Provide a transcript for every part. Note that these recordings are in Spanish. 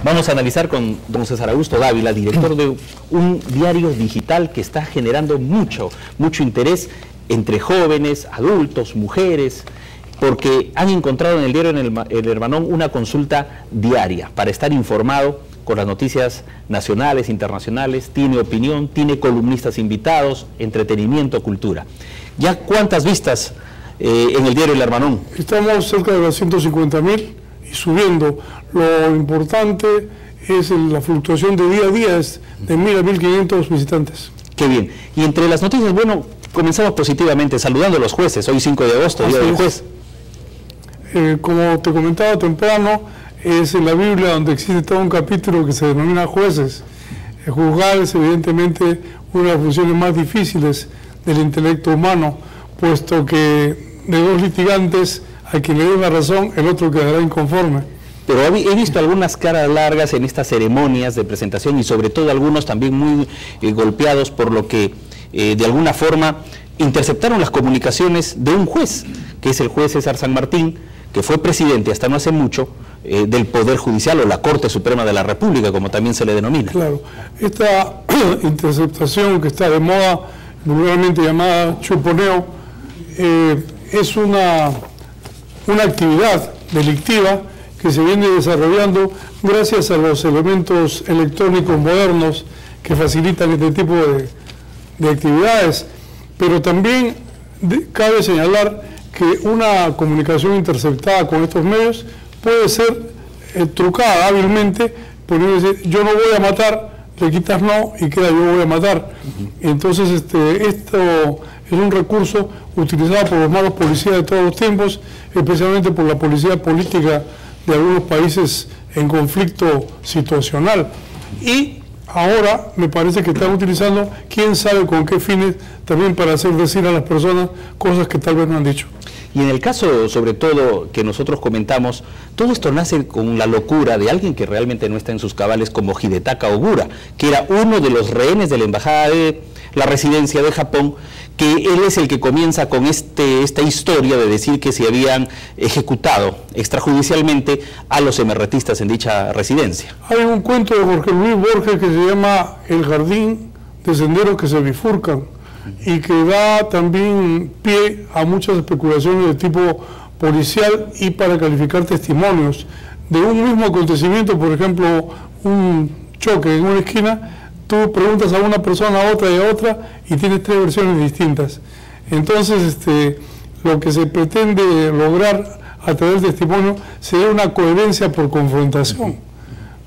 Vamos a analizar con don César Augusto Dávila, director de un diario digital que está generando mucho interés entre jóvenes, adultos, mujeres, porque han encontrado en el diario El Hermanón una consulta diaria para estar informado con las noticias nacionales, internacionales, tiene opinión, tiene columnistas invitados, entretenimiento, cultura. ¿Ya cuántas vistas en el diario El Hermanón? Estamos cerca de las 150.000 y subiendo. Lo importante es la fluctuación de día a día, es de 1.000 a 1.500 visitantes. Qué bien. Y entre las noticias, bueno, comenzamos positivamente, saludando a los jueces. Hoy 5 de agosto, Día del Juez. Como te comentaba temprano, es en la Biblia donde existe todo un capítulo que se denomina jueces. Juzgar es evidentemente una de las funciones más difíciles del intelecto humano, puesto que de dos litigantes, a quien le dé la razón, el otro quedará inconforme. Pero he visto algunas caras largas en estas ceremonias de presentación y sobre todo algunos también muy golpeados por lo que de alguna forma interceptaron las comunicaciones de un juez, que es el juez César San Martín, que fue presidente hasta no hace mucho del Poder Judicial o la Corte Suprema de la República, como también se le denomina. Claro, esta interceptación que está de moda, vulgarmente llamada chuponeo, es una actividad delictiva que se viene desarrollando gracias a los elementos electrónicos modernos que facilitan este tipo de actividades, pero también cabe señalar que una comunicación interceptada con estos medios puede ser trucada hábilmente, por decir, yo no voy a matar, le quitas no y queda yo voy a matar. Entonces esto es un recurso utilizado por los malos policías de todos los tiempos, especialmente por la policía política de algunos países en conflicto situacional. Y ahora me parece que están utilizando, quién sabe con qué fines, también para hacer decir a las personas cosas que tal vez no han dicho. Y en el caso, sobre todo, que nosotros comentamos, todo esto nace con la locura de alguien que realmente no está en sus cabales, como Hidetaka Ogura, que era uno de los rehenes de la embajada de la residencia de Japón, que él es el que comienza con esta historia de decir que se habían ejecutado extrajudicialmente a los emerretistas en dicha residencia. Hay un cuento de Jorge Luis Borges que se llama El jardín de senderos que se bifurcan, y que da también pie a muchas especulaciones de tipo policial y para calificar testimonios de un mismo acontecimiento. Por ejemplo, un choque en una esquina, tú preguntas a una persona, a otra y a otra y tienes tres versiones distintas. Entonces lo que se pretende lograr a través del testimonio sería una coherencia por confrontación,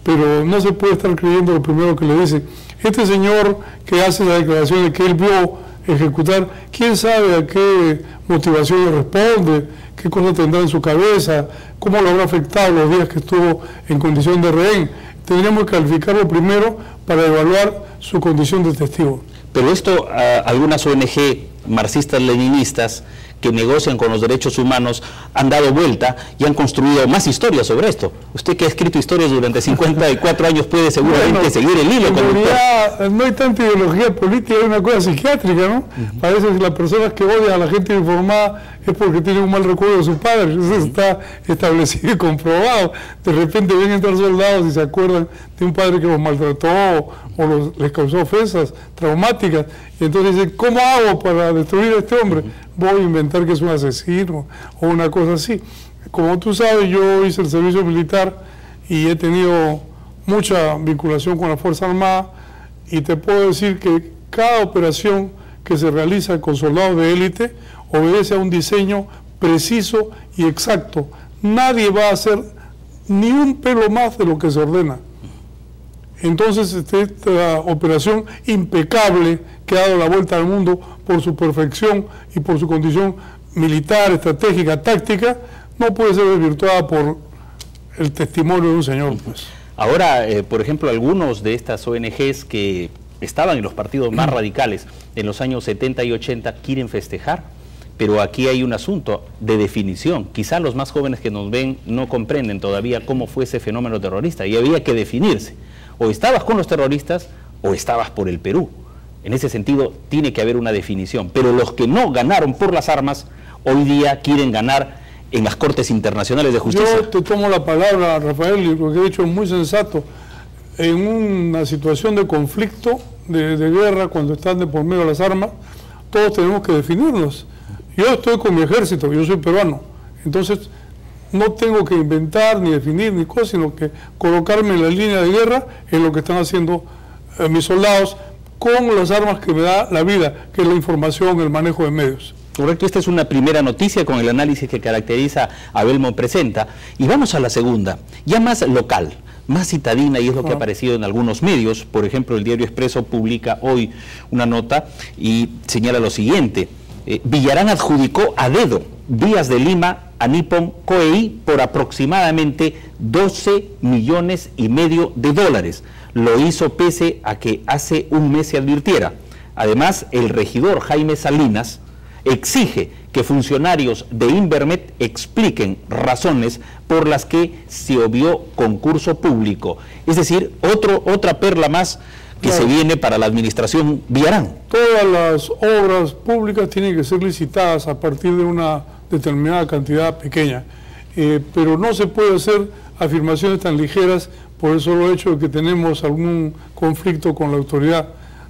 pero no se puede estar creyendo lo primero que le dice. Este señor que hace la declaración de que él vio ejecutar, quién sabe a qué motivación le responde, qué cosa tendrá en su cabeza, cómo lo habrá afectado los días que estuvo en condición de rehén. Tendríamos que calificarlo primero para evaluar su condición de testigo. Pero esto, algunas ONG marxistas-leninistas que negocian con los derechos humanos han dado vuelta y han construido más historias sobre esto. Usted que ha escrito historias durante 54 años puede seguramente seguir el hilo. En realidad no hay tanta ideología política, hay una cosa psiquiátrica, ¿no? Parece que las personas que odian a la gente informada es porque tienen un mal recuerdo de sus padres. Eso está establecido y comprobado. De repente ven entrar soldados y se acuerdan de un padre que los maltrató o les causó ofensas traumáticas. Y entonces dicen, ¿cómo hago para destruir a este hombre? Voy a inventar que es un asesino o una cosa así. Como tú sabes, yo hice el servicio militar y he tenido mucha vinculación con la Fuerza Armada, y te puedo decir que cada operación que se realiza con soldados de élite obedece a un diseño preciso y exacto. Nadie va a hacer ni un pelo más de lo que se ordena. Entonces esta operación impecable que ha dado la vuelta al mundo por su perfección y por su condición militar, estratégica, táctica, no puede ser desvirtuada por el testimonio de un señor, pues. Ahora, por ejemplo, algunos de estas ONGs que estaban en los partidos más radicales en los años 70 y 80 quieren festejar, pero aquí hay un asunto de definición. Quizá los más jóvenes que nos ven no comprenden todavía cómo fue ese fenómeno terrorista, y había que definirse. O estabas con los terroristas o estabas por el Perú. En ese sentido tiene que haber una definición, pero los que no ganaron por las armas hoy día quieren ganar en las Cortes Internacionales de Justicia. Yo te tomo la palabra, Rafael, y lo que he dicho es muy sensato. En una situación de conflicto, de guerra, cuando están de por medio las armas, todos tenemos que definirnos. Yo estoy con mi ejército, yo soy peruano, entonces no tengo que inventar, ni definir, ni cosas, sino que colocarme en la línea de guerra en lo que están haciendo mis soldados con las armas que me da la vida, que es la información, el manejo de medios. Correcto, esta es una primera noticia con el análisis que caracteriza a Belmo Presenta. Y vamos a la segunda, ya más local, más citadina, y es lo que ha aparecido en algunos medios. Por ejemplo, el diario Expreso publica hoy una nota y señala lo siguiente: Villarán adjudicó a dedo vías de Lima a Nippon Koei por aproximadamente 12,5 millones de dólares. Lo hizo pese a que hace un mes se advirtiera. Además, el regidor Jaime Salinas exige que funcionarios de Invermet expliquen razones por las que se obvió concurso público. Es decir, otra perla más que se viene para la administración Villarán. Todas las obras públicas tienen que ser licitadas a partir de una determinada cantidad pequeña, pero no se puede hacer afirmaciones tan ligeras por el solo hecho de que tenemos algún conflicto con la autoridad,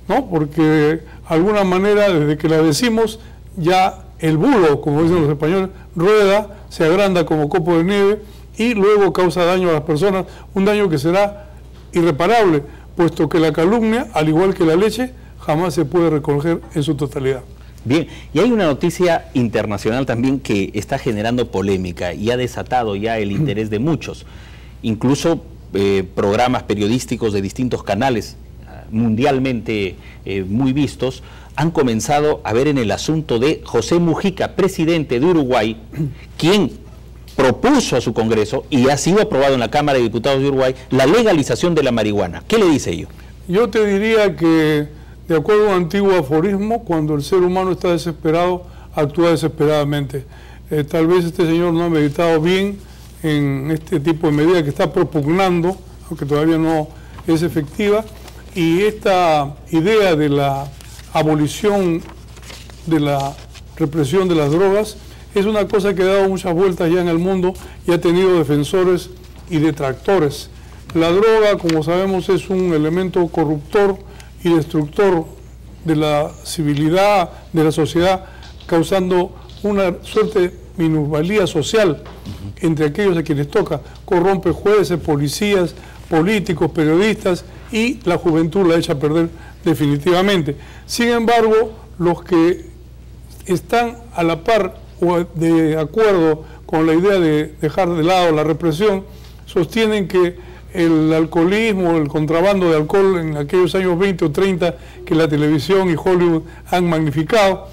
¿no? Porque de alguna manera, desde que la decimos, ya el bulo, como dicen los españoles, rueda, se agranda como copo de nieve y luego causa daño a las personas, un daño que será irreparable, puesto que la calumnia, al igual que la leche, jamás se puede recoger en su totalidad. Bien, y hay una noticia internacional también que está generando polémica y ha desatado ya el interés de muchos, incluso programas periodísticos de distintos canales mundialmente muy vistos, han comenzado a ver en el asunto de José Mujica, presidente de Uruguay, quien propuso a su Congreso y ha sido aprobado en la Cámara de Diputados de Uruguay la legalización de la marihuana. ¿Qué le dice ello? Yo te diría que, de acuerdo a un antiguo aforismo, cuando el ser humano está desesperado, actúa desesperadamente. Tal vez este señor no ha meditado bien en este tipo de medida que está propugnando, aunque todavía no es efectiva, y esta idea de la abolición de la represión de las drogas es una cosa que ha dado muchas vueltas ya en el mundo y ha tenido defensores y detractores. La droga, como sabemos, es un elemento corruptor y destructor de la civilidad, de la sociedad, causando una suerte de minusvalía social entre aquellos a quienes toca. Corrompe jueces, policías, políticos, periodistas, y la juventud la echa a perder definitivamente. Sin embargo, los que están a la par o de acuerdo con la idea de dejar de lado la represión, sostienen que el alcoholismo, el contrabando de alcohol en aquellos años 20 o 30 que la televisión y Hollywood han magnificado,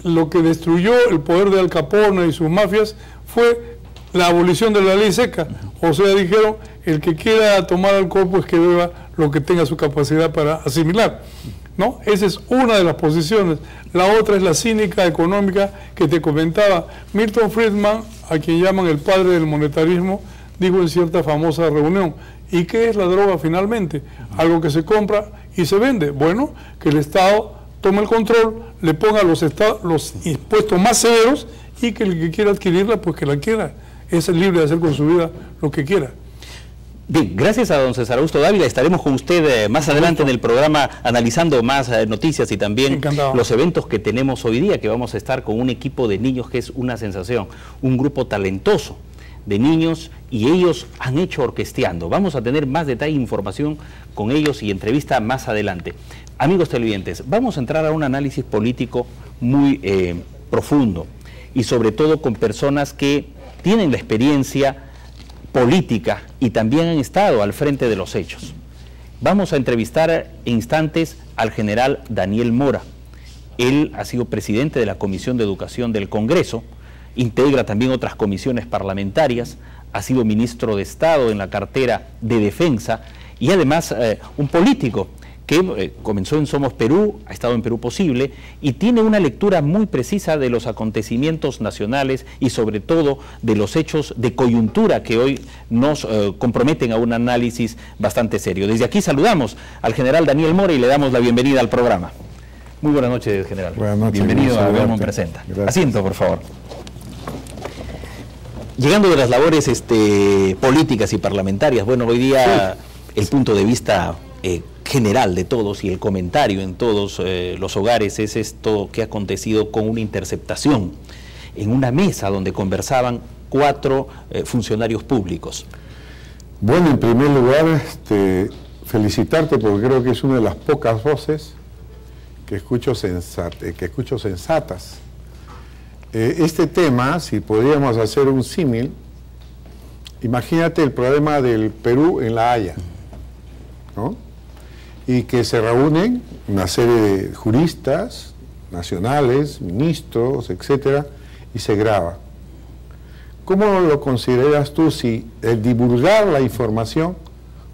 lo que destruyó el poder de Al Capone y sus mafias fue la abolición de la ley seca. O sea, dijeron, el que quiera tomar alcohol, pues que beba lo que tenga su capacidad para asimilar, ¿no? Esa es una de las posiciones. La otra es la cínica económica que te comentaba. Milton Friedman, a quien llaman el padre del monetarismo, dijo en cierta famosa reunión, ¿y qué es la droga finalmente? Algo que se compra y se vende. Bueno, que el Estado tome el control, le ponga los impuestos más severos y que el que quiera adquirirla, pues que la quiera. Es libre de hacer con su vida lo que quiera. Bien, gracias a don César Augusto Dávila. Estaremos con usted más adelante en el programa analizando más noticias y también los eventos que tenemos hoy día, que vamos a estar con un equipo de niños que es una sensación, un grupo talentoso de niños, y ellos han hecho Orquesteando. Vamos a tener más detalle e información con ellos y entrevista más adelante. Amigos televidentes, vamos a entrar a un análisis político muy profundo y sobre todo con personas que tienen la experiencia política y también han estado al frente de los hechos. Vamos a entrevistar en instantes al general Daniel Mora. Él ha sido presidente de la Comisión de Educación del Congreso, integra también otras comisiones parlamentarias, ha sido ministro de Estado en la cartera de Defensa y además un político que comenzó en Somos Perú, ha estado en Perú Posible y tiene una lectura muy precisa de los acontecimientos nacionales y sobre todo de los hechos de coyuntura que hoy nos comprometen a un análisis bastante serio. Desde aquí saludamos al general Daniel Mora y le damos la bienvenida al programa. Muy buenas noches, general. Buenas noches. Bienvenido a Belmo Presenta. Asiento, por favor. Llegando de las labores políticas y parlamentarias, bueno, hoy día el punto de vista general de todos y el comentario en todos los hogares es esto que ha acontecido con una interceptación en una mesa donde conversaban 4 funcionarios públicos. Bueno, en primer lugar, felicitarte porque creo que es una de las pocas voces que escucho sensatas. Este tema, si podríamos hacer un símil, imagínate el problema del Perú en La Haya, ¿no? Y que se reúnen una serie de juristas nacionales, ministros, etcétera, y se graba. ¿Cómo lo consideras tú si el divulgar la información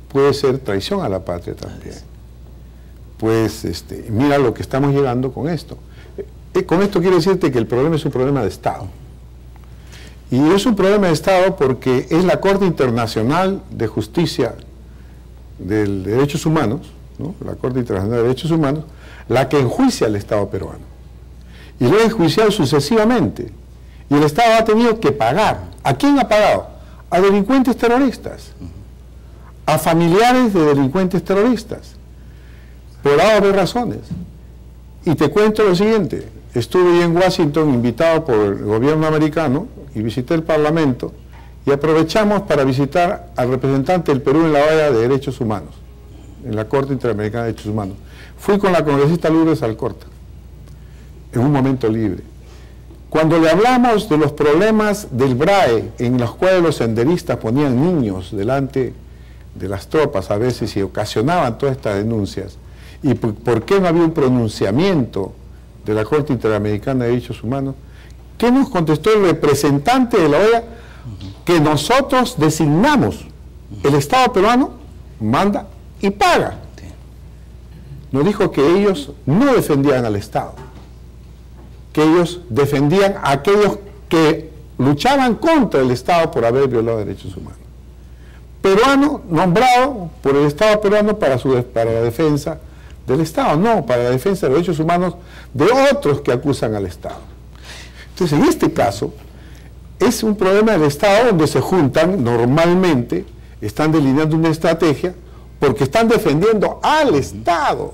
puede ser traición a la patria también? Pues mira lo que estamos llegando con esto. Con esto quiero decirte que el problema es un problema de Estado. Y es un problema de Estado porque es la Corte Internacional de Justicia de Derechos Humanos, ¿no? La Corte Internacional de Derechos Humanos, la que enjuicia al Estado peruano. Y lo ha enjuiciado sucesivamente. Y el Estado ha tenido que pagar. ¿A quién ha pagado? A delincuentes terroristas. A familiares de delincuentes terroristas. Por A o B razones. Y te cuento lo siguiente. Estuve en Washington invitado por el gobierno americano y visité el Parlamento y aprovechamos para visitar al representante del Perú en la Haya de Derechos Humanos, en la Corte Interamericana de Derechos Humanos. Fui con la congresista Lourdes Alcorta, en un momento libre. Cuando le hablamos de los problemas del BRAE, en los cuales los senderistas ponían niños delante de las tropas a veces y ocasionaban todas estas denuncias, y por qué no había un pronunciamiento de la Corte Interamericana de Derechos Humanos, ¿qué nos contestó el representante de la OEA? Que nosotros designamos. El Estado peruano manda y paga. Nos dijo que ellos no defendían al Estado, que ellos defendían a aquellos que luchaban contra el Estado por haber violado derechos humanos. Peruano nombrado por el Estado peruano para la defensa del Estado, no, para la defensa de los derechos humanos de otros que acusan al Estado. Entonces, en este caso, es un problema del Estado donde se juntan normalmente, están delineando una estrategia, porque están defendiendo al Estado,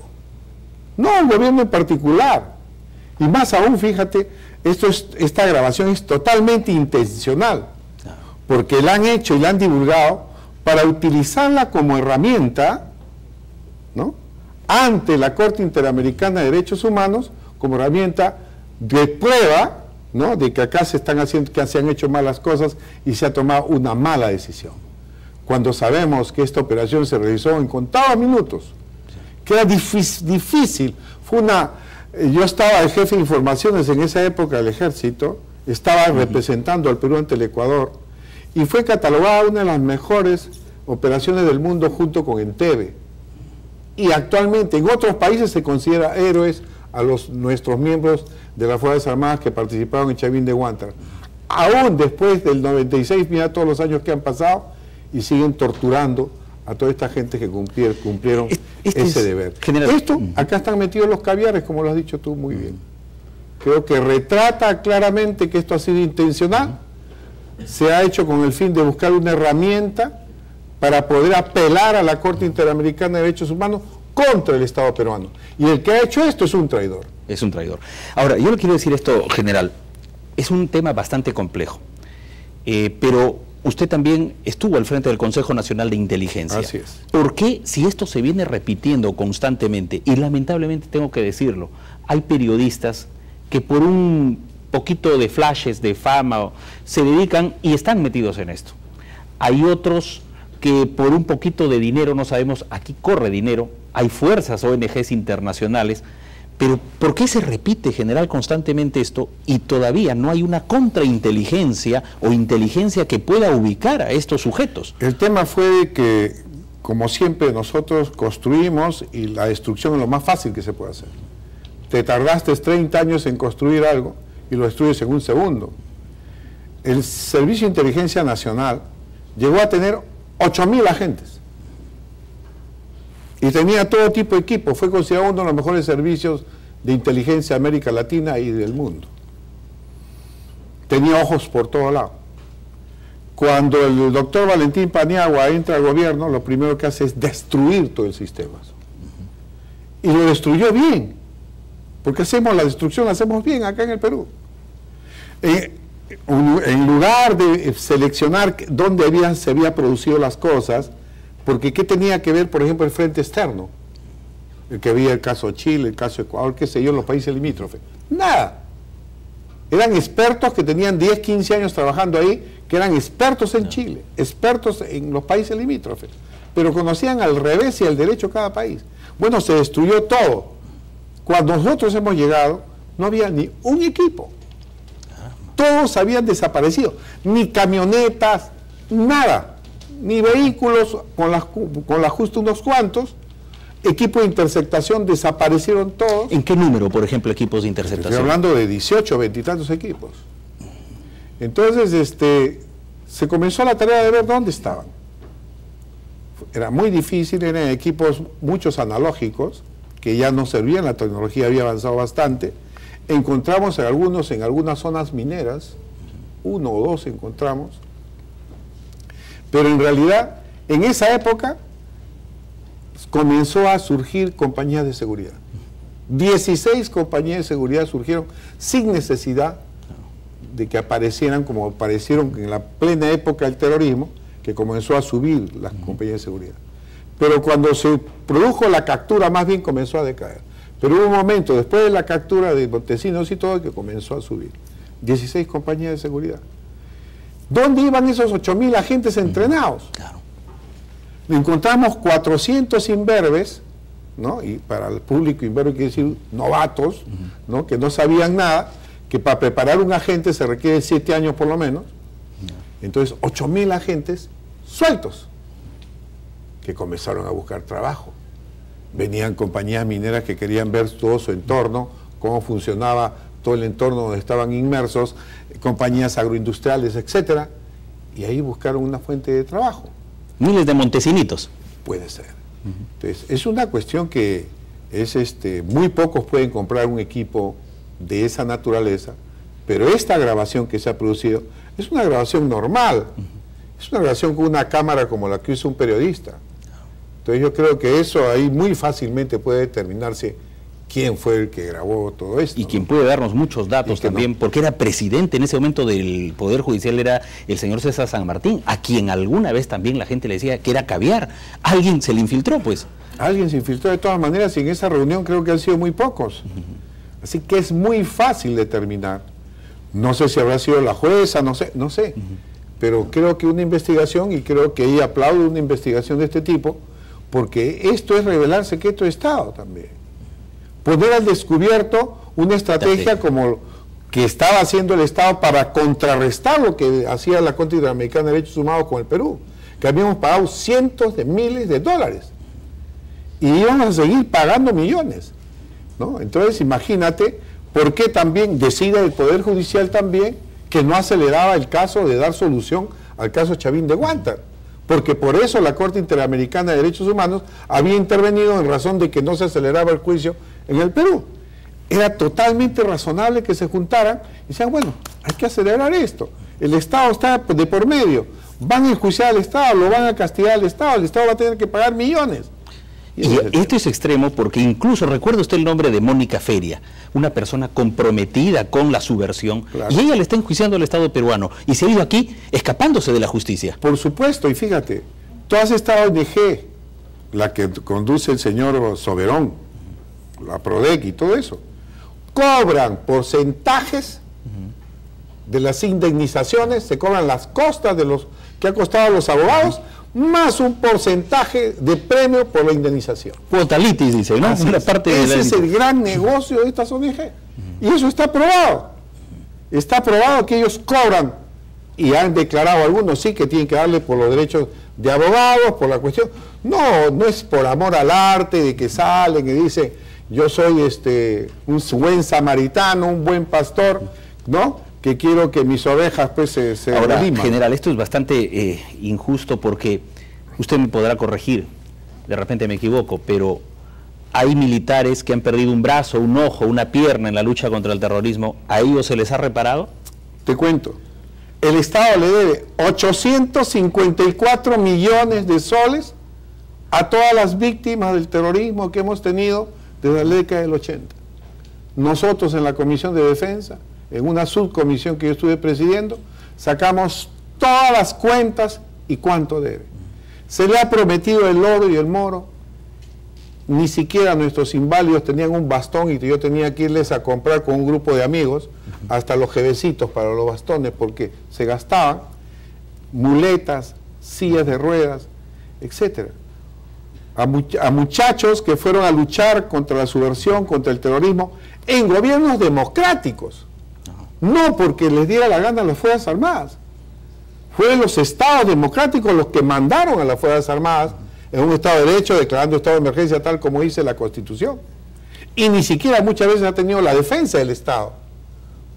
no al gobierno en particular. Y más aún, fíjate, esta grabación es totalmente intencional, porque la han hecho y la han divulgado para utilizarla como herramienta, ¿no?, ante la Corte Interamericana de Derechos Humanos, como herramienta de prueba, ¿no?, de que acá se han hecho malas cosas y se ha tomado una mala decisión. Cuando sabemos que esta operación se realizó en contados minutos, que era difícil, yo estaba de jefe de informaciones en esa época del Ejército, estaba representando al Perú ante el Ecuador, y fue catalogada una de las mejores operaciones del mundo junto con Entebbe. Y actualmente en otros países se considera héroes a nuestros miembros de las Fuerzas Armadas que participaron en Chavín de Huántar. Aún después del 96, mira todos los años que han pasado, y siguen torturando a toda esta gente que cumplieron ese deber. Acá están metidos los caviares, como lo has dicho tú muy bien. Creo que retrata claramente que esto ha sido intencional, se ha hecho con el fin de buscar una herramienta para poder apelar a la Corte Interamericana de Derechos Humanos contra el Estado peruano. Y el que ha hecho esto es un traidor. Es un traidor. Ahora, yo le quiero decir esto, general, es un tema bastante complejo, pero usted también estuvo al frente del Consejo Nacional de Inteligencia. Así es. ¿Por qué, si esto se viene repitiendo constantemente, y lamentablemente tengo que decirlo, hay periodistas que por un poquito de flashes de fama se dedican y están metidos en esto? Hay otros que por un poquito de dinero, no sabemos, aquí corre dinero, hay fuerzas ONGs internacionales, pero ¿por qué se repite, general, constantemente esto y todavía no hay una contrainteligencia o inteligencia que pueda ubicar a estos sujetos? El tema fue que, como siempre, nosotros construimos y la destrucción es lo más fácil que se puede hacer. Te tardaste 30 años en construir algo y lo destruyes en un segundo. El Servicio de Inteligencia Nacional llegó a tener 8.000 agentes y tenía todo tipo de equipo, fue considerado uno de los mejores servicios de inteligencia de América Latina y del mundo. Tenía ojos por todo lado. Cuando el doctor Valentín Paniagua entra al gobierno, lo primero que hace es destruir todo el sistema. Y lo destruyó bien, porque hacemos la destrucción, la hacemos bien acá en el Perú. En lugar de seleccionar dónde se había producido las cosas, porque ¿qué tenía que ver, por ejemplo, el frente externo? El que había el caso Chile, el caso Ecuador, qué sé yo, los países limítrofes. Nada. Eran expertos que tenían 10, 15 años trabajando ahí, que eran expertos en Chile, expertos en los países limítrofes, pero conocían al revés y al derecho cada país. Bueno, se destruyó todo. Cuando nosotros hemos llegado, no había ni un equipo. Todos habían desaparecido. Ni camionetas, nada. Ni vehículos, con la justa unos cuantos. Equipos de interceptación desaparecieron todos. ¿En qué número, por ejemplo, equipos de interceptación? Estoy hablando de 18, 20 y tantos equipos. Entonces, se comenzó la tarea de ver dónde estaban. Era muy difícil, eran equipos muchos analógicos, que ya no servían, la tecnología había avanzado bastante. Encontramos en algunas zonas mineras, 1 o 2 encontramos, pero en realidad, en esa época, comenzó a surgir compañías de seguridad. 16 compañías de seguridad surgieron sin necesidad de que aparecieran como aparecieron en la plena época del terrorismo, que comenzó a subir las compañías de seguridad. Pero cuando se produjo la captura, más bien comenzó a decaer. Pero hubo un momento, después de la captura de Montesinos y todo, que comenzó a subir. 16 compañías de seguridad. ¿Dónde iban esos 8.000 agentes entrenados? Claro. Encontramos 400 imberbes, ¿no? Y para el público imberbe quiere decir novatos, ¿no? Que no sabían nada, que para preparar un agente se requiere 7 años por lo menos. Entonces, 8.000 agentes sueltos, que comenzaron a buscar trabajo. Venían compañías mineras que querían ver todo su entorno, cómo funcionaba todo el entorno donde estaban inmersos, compañías agroindustriales, etcétera, y ahí buscaron una fuente de trabajo. Miles de montesinitos. Puede ser. Entonces, es una cuestión que es muy pocos pueden comprar un equipo de esa naturaleza, pero esta grabación que se ha producido es una grabación normal, es una grabación con una cámara como la que usa un periodista. Entonces yo creo que eso ahí muy fácilmente puede determinarse quién fue el que grabó todo esto. Y quien puede darnos muchos datos también, porque era presidente en ese momento del Poder Judicial, era el señor César San Martín, a quien alguna vez también la gente le decía que era caviar. Alguien se le infiltró, pues. Alguien se infiltró de todas maneras, y en esa reunión creo que han sido muy pocos. Así que es muy fácil determinar. No sé si habrá sido la jueza, no sé. Pero creo que una investigación, y creo que ella aplaude una investigación de este tipo, porque esto es revelar secreto de Estado también. Poner al descubierto una estrategia como que estaba haciendo el Estado para contrarrestar lo que hacía la Corte Interamericana de Derechos Humanos con el Perú, que habíamos pagado cientos de miles de dólares y íbamos a seguir pagando millones, ¿no? Entonces imagínate por qué también decide el Poder Judicial también que no aceleraba el caso de dar solución al caso Chavín de Huántar, porque por eso la Corte Interamericana de Derechos Humanos había intervenido en razón de que no se aceleraba el juicio en el Perú. Era totalmente razonable que se juntaran y decían, bueno, hay que acelerar esto. El Estado está de por medio. Van a enjuiciar al Estado, lo van a castigar al Estado, el Estado va a tener que pagar millones. Y esto es extremo porque incluso recuerda usted el nombre de Mónica Feria, una persona comprometida con la subversión, claro. Y ella le está enjuiciando al Estado peruano y se ha ido aquí escapándose de la justicia. Por supuesto, y fíjate, toda esta ONG, la que conduce el señor Soberón, la PRODEC y todo eso, cobran porcentajes de las indemnizaciones, se cobran las costas de los que ha costado a los abogados, más un porcentaje de premio por la indemnización. Cuotalitis, dice, ¿no? Una parte de ese es el gran negocio de estas ONG. Y eso está probado. Está probado que ellos cobran, y han declarado algunos sí que tienen que darle por los derechos de abogados, por la cuestión. No, no es por amor al arte, de que salen y dicen, yo soy un buen samaritano, un buen pastor, ¿no? Que quiero que mis ovejas pues se Ahora, rediman. General, esto es bastante injusto porque usted me podrá corregir, de repente me equivoco, pero hay militares que han perdido un brazo, un ojo, una pierna en la lucha contra el terrorismo. ¿A ellos se les ha reparado? Te cuento, el Estado le debe 854 millones de soles a todas las víctimas del terrorismo que hemos tenido desde la década del 80. Nosotros en la Comisión de Defensa, en una subcomisión que yo estuve presidiendo, sacamos todas las cuentas y cuánto debe. Se le ha prometido el oro y el moro. Ni siquiera nuestros inválidos tenían un bastón y yo tenía que irles a comprar con un grupo de amigos hasta los jevecitos para los bastones porque se gastaban, muletas, sillas de ruedas, etc. A muchachos que fueron a luchar contra la subversión, contra el terrorismo, en gobiernos democráticos. No porque les diera la gana a las Fuerzas Armadas. Fueron los estados democráticos los que mandaron a las Fuerzas Armadas en un estado de derecho, declarando estado de emergencia tal como dice la Constitución. Y ni siquiera muchas veces ha tenido la defensa del Estado,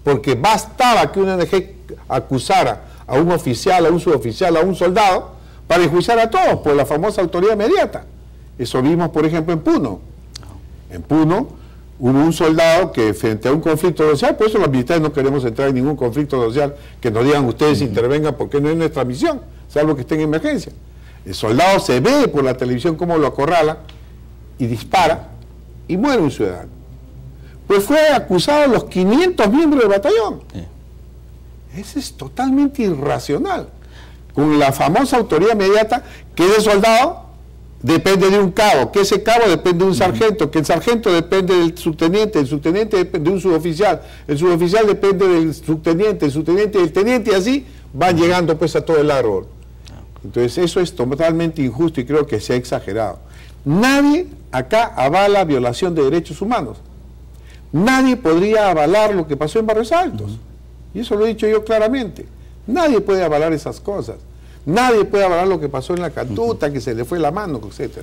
porque bastaba que una ONG acusara a un oficial, a un suboficial, a un soldado, para enjuiciar a todos por la famosa autoridad inmediata. Eso vimos, por ejemplo, en Puno. En Puno hubo un soldado que frente a un conflicto social, por eso los militares no queremos entrar en ningún conflicto social, que nos digan ustedes intervengan porque no es nuestra misión, salvo que estén en emergencia. El soldado se ve por la televisión cómo lo acorrala y dispara y muere un ciudadano. Pues fue acusado a los 500 miembros del batallón. Eso es totalmente irracional. Con la famosa autoridad inmediata que ese soldado depende de un cabo, que ese cabo depende de un sargento, que el sargento depende del subteniente, el subteniente depende de un suboficial, el suboficial depende del subteniente, el subteniente del teniente y así van llegando pues a todo el árbol. Entonces eso es totalmente injusto y creo que se ha exagerado. Nadie acá avala violación de derechos humanos. Nadie podría avalar lo que pasó en Barrios Altos. Y eso lo he dicho yo claramente. Nadie puede avalar esas cosas. Nadie puede avalar lo que pasó en la Cantuta, que se le fue la mano, etc.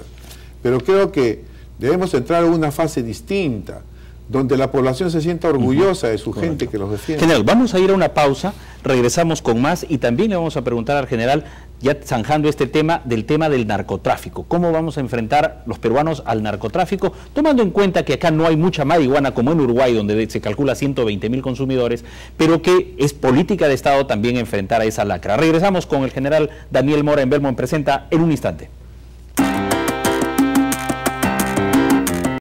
Pero creo que debemos entrar en una fase distinta, donde la población se sienta orgullosa de su gente que los defiende. General, vamos a ir a una pausa, regresamos con más y también le vamos a preguntar al general, ya zanjando este tema del narcotráfico. ¿Cómo vamos a enfrentar los peruanos al narcotráfico? Tomando en cuenta que acá no hay mucha marihuana como en Uruguay, donde se calcula 120.000 consumidores, pero que es política de Estado también enfrentar a esa lacra. Regresamos con el general Daniel Mora en Belmont Presenta en un instante.